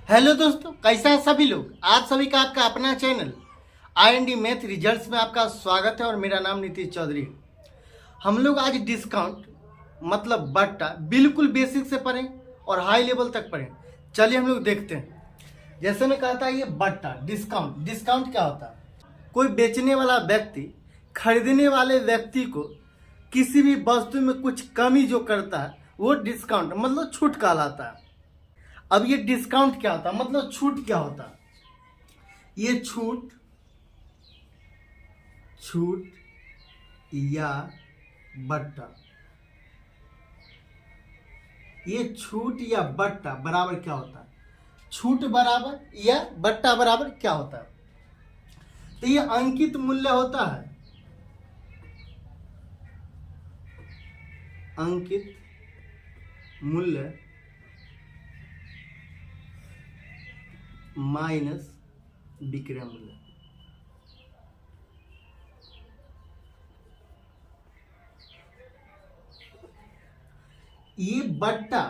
Hello दोस्तों, कैसा है सभी लोग। आप सभी का आपका अपना चैनल IND मैथ रिजल्ट्स में आपका स्वागत है और मेरा नाम नीतीश चौधरी है। हम लोग आज डिस्काउंट मतलब बट्टा बिल्कुल बेसिक से पढ़ें और हाई लेवल तक पढ़ें। चलिए हम लोग देखते हैं। जैसे मैं कहता है ये बट्टा डिस्काउंट क्या होता है? कोई बेचने वाला व्यक्ति खरीदने वाले व्यक्ति को किसी भी वस्तु में कुछ कमी जो करता है वो डिस्काउंट मतलब छूट कहलाता है। अब ये डिस्काउंट क्या होता है मतलब छूट क्या होता है? ये छूट या बट्टा, ये छूट या बट्टा बराबर क्या होता है? छूट बराबर या बट्टा बराबर क्या होता है? तो ये अंकित मूल्य होता है। अंकित मूल्य माइनस विक्रय मूल्य। ये बट्टा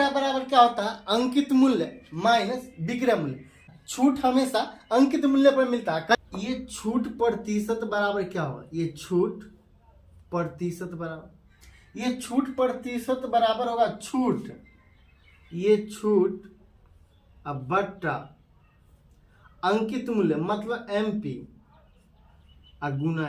बराबर क्या होता है? अंकित मूल्य माइनस विक्रय मूल्य। छूट हमेशा अंकित मूल्य पर मिलता है। ये छूट प्रतिशत बराबर क्या होगा? ये छूट प्रतिशत बराबर होगा छूट। ये छूट अब बट्टा अंकित मूल्य मतलब MP गुना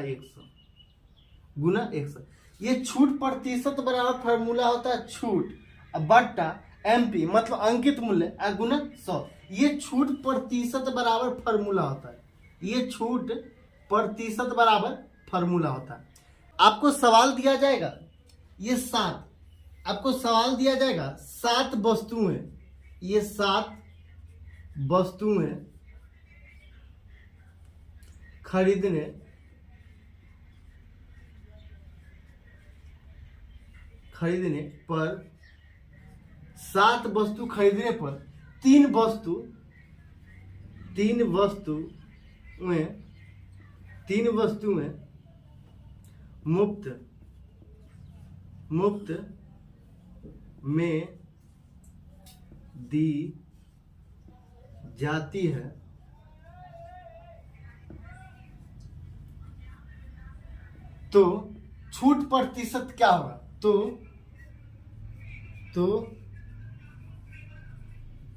100 ये छूट प्रतिशत बराबर फॉर्मूला होता है छूट बट्टा MP मतलब अंकित मूल्य गुना 100। ये छूट प्रतिशत बराबर फॉर्मूला होता है। ये छूट प्रतिशत बराबर फॉर्मूला होता है। आपको सवाल दिया जाएगा ये 7, आपको सवाल दिया जाएगा 7 वस्तुएं, ये 7 वस्तुएं खरीदने पर 7 वस्तु खरीदने पर 3 वस्तुएं मुफ्त में दी जाती है। तो छूट प्रतिशत क्या होगा? तो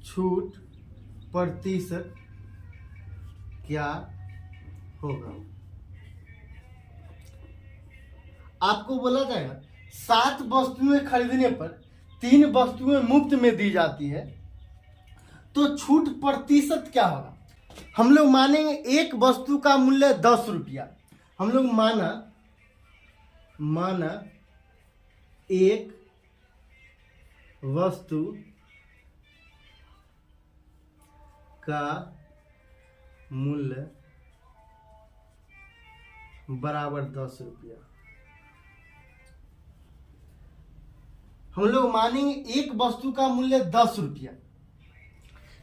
छूट प्रतिशत क्या होगा? आपको बोला जाएगा 7 वस्तुएं खरीदने पर 3 वस्तुएं मुफ्त में दी जाती है, तो छूट प्रतिशत क्या होगा? हम लोग मानेंगे एक वस्तु का मूल्य 10 रुपया। हम लोग माना एक वस्तु का मूल्य बराबर 10 रुपया। हम लोग मानेंगे एक वस्तु का मूल्य 10 रुपया।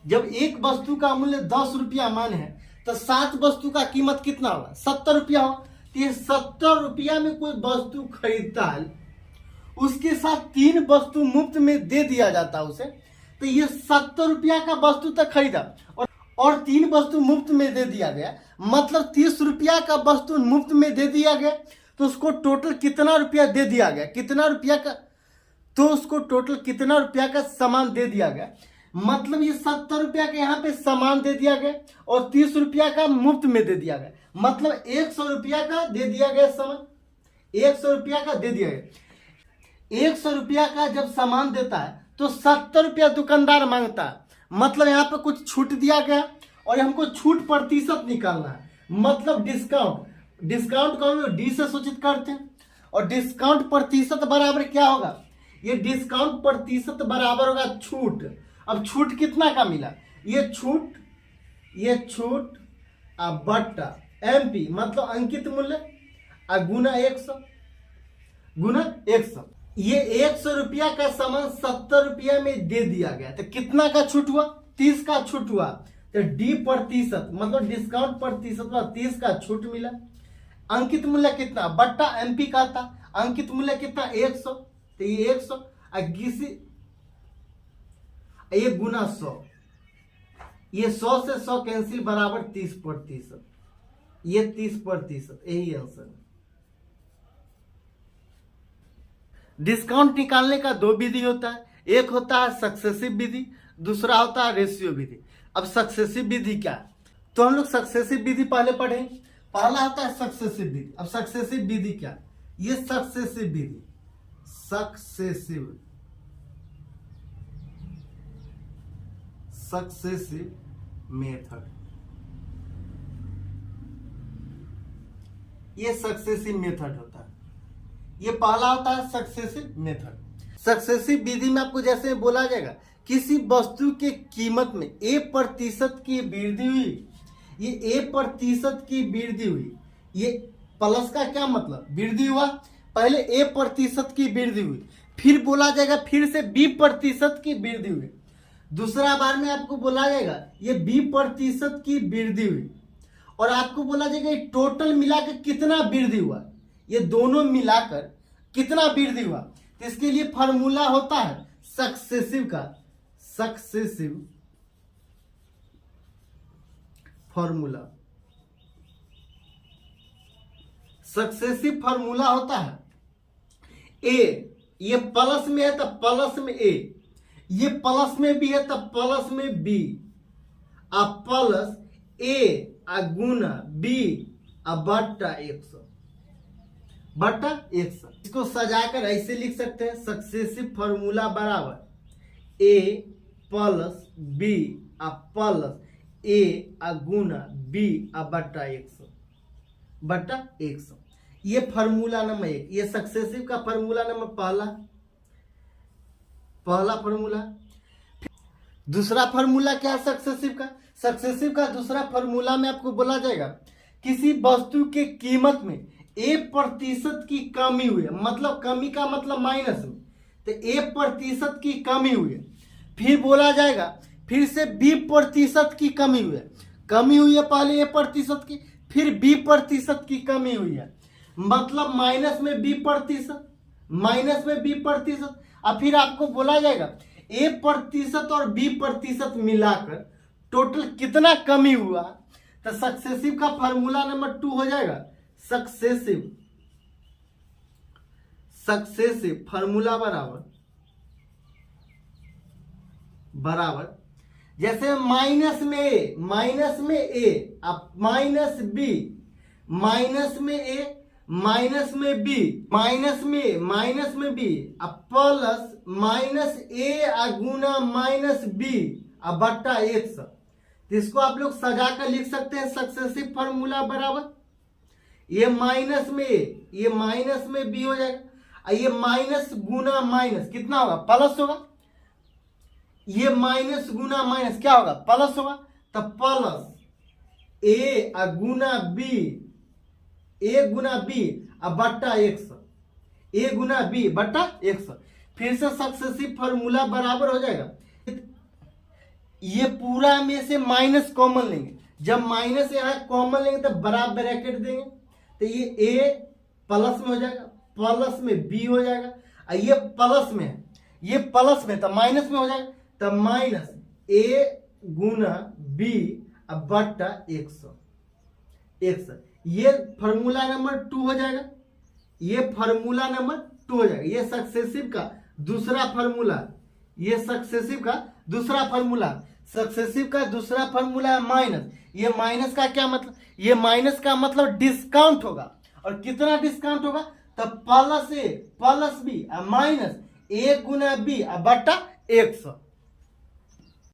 जब एक वस्तु का मूल्य 10 रुपया मान है तो 7 वस्तु का कीमत कितना होगा? 70 रुपया होगा। तो ये 70 रुपया में कोई वस्तु खरीदता है, उसके साथ 3 वस्तु मुफ्त में दे दिया जाता है उसे। तो ये 70 रुपया का वस्तु तक खरीदा और 3 वस्तु मुफ्त में दे दिया गया, मतलब 30 रुपया का वस्तु मुफ्त में दे दिया गया। तो उसको टोटल कितना रुपया दे दिया गया? उसको टोटल कितना रुपया का सामान दे दिया गया? मतलब ये 70 रुपया का यहाँ पे सामान दे दिया गया और 30 रुपया का मुफ्त में दे दिया गया, मतलब 100 रुपया का दे दिया गया सामान। 100 रुपया का दे दिया गया। 100 रुपया का जब सामान देता है तो 70 रुपया दुकानदार मांगता है, मतलब यहाँ पे कुछ छूट दिया गया और हमको छूट प्रतिशत निकालना है, मतलब डिस्काउंट को हम डी से सूचित करते हैं। और डिस्काउंट प्रतिशत बराबर क्या होगा? ये डिस्काउंट प्रतिशत बराबर होगा छूट। अब छूट कितना का मिला? ये छूट बट्टा MP मतलब अंकित मूल्य गुना 100। ये 100 रुपया का सामान 70 रुपया में दे दिया गया, तो कितना का छूट हुआ? 30 का छूट हुआ। तो D प्रतिशत मतलब डिस्काउंट प्रतिशत 30 का छूट मिला। अंकित मूल्य कितना? बट्टा MP का था। अंकित मूल्य कितना? 100। तो ये 100 ये गुना 100 ये 100 से 100 कैंसिल बराबर 30%, ये 30%, यही आंसर है। डिस्काउंट निकालने का दो विधि होता है, एक होता है सक्सेसिव विधि, दूसरा होता है रेशियो विधि। अब सक्सेसिव विधि क्या है, तो हम लोग सक्सेसिव विधि पहले पढ़ें। पहला होता है सक्सेसिव विधि। अब सक्सेसिव विधि क्या है, ये सक्सेसिव विधि, सक्सेसिव मेथड, ये सक्सेसिव मेथड होता है। ये पहला होता है सक्सेसिव मेथड। सक्सेसिव विधि में आपको जैसे बोला जाएगा किसी वस्तु के कीमत में A% की वृद्धि हुई, ये A% की वृद्धि हुई, ये प्लस का क्या मतलब, वृद्धि हुआ, पहले A% की वृद्धि हुई, फिर बोला जाएगा फिर से B% की वृद्धि हुई, दूसरा बार में आपको बोला जाएगा ये B% की वृद्धि हुई, और आपको बोला जाएगा ये टोटल मिलाकर कितना वृद्धि हुआ, ये दोनों मिलाकर कितना वृद्धि हुआ। तो इसके लिए फॉर्मूला होता है सक्सेसिव का, सक्सेसिव फॉर्मूला, सक्सेसिव फॉर्मूला होता है ए, ये प्लस में है तो प्लस में ए, ये प्लस में भी है तो प्लस में बी, अब प्लस ए गुना बी बट्टा 100, बट्टा 100। इसको सजाकर ऐसे लिख सकते हैं, सक्सेसिव फॉर्मूला बराबर ए प्लस बी प्लस ए गुना बी बट्टा 100, बट्टा 100। ये फॉर्मूला नंबर 1, ये सक्सेसिव का फॉर्मूला नंबर पहला फॉर्मूला। दूसरा फॉर्मूला क्या है सक्सेसिव का, सक्सेसिव का दूसरा फॉर्मूला में आपको बोला जाएगा किसी वस्तु के कीमत में A% की कमी हुई है, मतलब कमी का मतलब माइनस में, तो A% की कमी हुई है, फिर बोला जाएगा फिर से B% की कमी हुई है, कमी हुई है पहले A% की, फिर B% की कमी हुई है, मतलब माइनस में B%, माइनस में B%, और फिर आपको बोला जाएगा A% और B% मिलाकर टोटल कितना कमी हुआ। तो सक्सेसिव का फॉर्मूला नंबर 2 हो जाएगा सक्सेसिव, सक्सेसिव फॉर्मूला बराबर जैसे माइनस में ए अब माइनस बी, माइनस में ए माइनस में बी, माइनस में बी अब प्लस माइनस ए गुना माइनस बी बट्टा 100। इसको आप लोग सजा कर लिख सकते हैं सक्सेसिव फॉर्मूला बराबर ये माइनस में ए, ये माइनस में बी हो जाएगा, ये माइनस गुना माइनस कितना होगा, प्लस होगा, ये माइनस गुना माइनस क्या होगा, प्लस होगा, तो प्लस ए गुना बी, ए गुना बी बट्टा 100, ए गुना बी बट्टा 100। फिर से सक्सेसिव फॉर्मूला बराबर हो जाएगा, ये पूरा में से माइनस कॉमन लेंगे, जब माइनस यहाँ कॉमन लेंगे तो बराबर ब्रैकेट देंगे, तो ये ए प्लस में हो जाएगा, प्लस में बी हो जाएगा, और ये प्लस में है, ये प्लस में तो माइनस में हो जाएगा, तो माइनस ए गुना बी बट्टा 100। ये फॉर्मूला नंबर 2 हो जाएगा, ये फॉर्मूला नंबर 2 हो जाएगा। ये सक्सेसिव का दूसरा फॉर्मूला, ये सक्सेसिव का दूसरा फॉर्मूला, सक्सेसिव का दूसरा फॉर्मूला है माइनस। ये माइनस का क्या मतलब, ये माइनस का मतलब डिस्काउंट होगा, और कितना डिस्काउंट होगा, तो प्लस ए प्लस बी माइनस ए गुना बी बट्टा 100।